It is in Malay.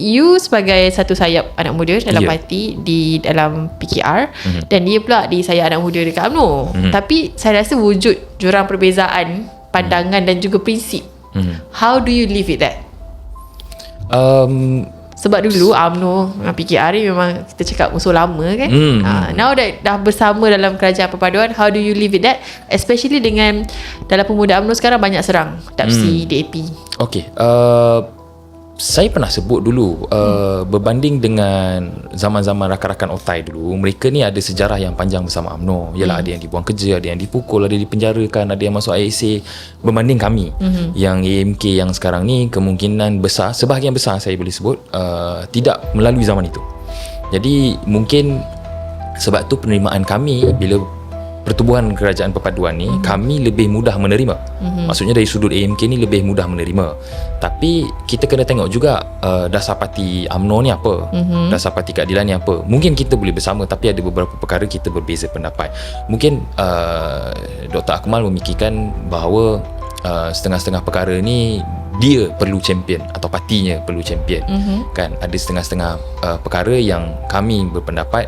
you sebagai satu sayap anak muda dalam parti di dalam PKR, dan dia pula di sayap anak muda dekat UMNO. Tapi saya rasa wujud jurang perbezaan pandangan dan juga prinsip. How do you live with that? Sebab dulu UMNO dengan PKR ni memang kita cakap musuh lama kan. Now that dah bersama dalam kerajaan perpaduan, how do you live with that? Especially dengan dalam pemuda UMNO sekarang banyak serang TAPSI, DAP. Okay, saya pernah sebut dulu berbanding dengan zaman-zaman rakan-rakan Otai dulu, mereka ni ada sejarah yang panjang bersama UMNO. Yalah, ada yang dibuang kerja, ada yang dipukul, ada yang dipenjarakan, ada yang masuk ISA. Berbanding kami yang AMK yang sekarang ni, kemungkinan besar, sebahagian besar saya boleh sebut tidak melalui zaman itu. Jadi mungkin sebab tu penerimaan kami bila pertubuhan kerajaan perpaduan ni, kami lebih mudah menerima. Maksudnya dari sudut AMK ni lebih mudah menerima. Tapi kita kena tengok juga dasar parti UMNO ni apa, dasar parti keadilan ni apa. Mungkin kita boleh bersama, tapi ada beberapa perkara kita berbeza pendapat. Mungkin Dr. Akmal memikirkan bahawa setengah-setengah perkara ni dia perlu champion atau partinya perlu champion. Kan ada setengah-setengah perkara yang kami berpendapat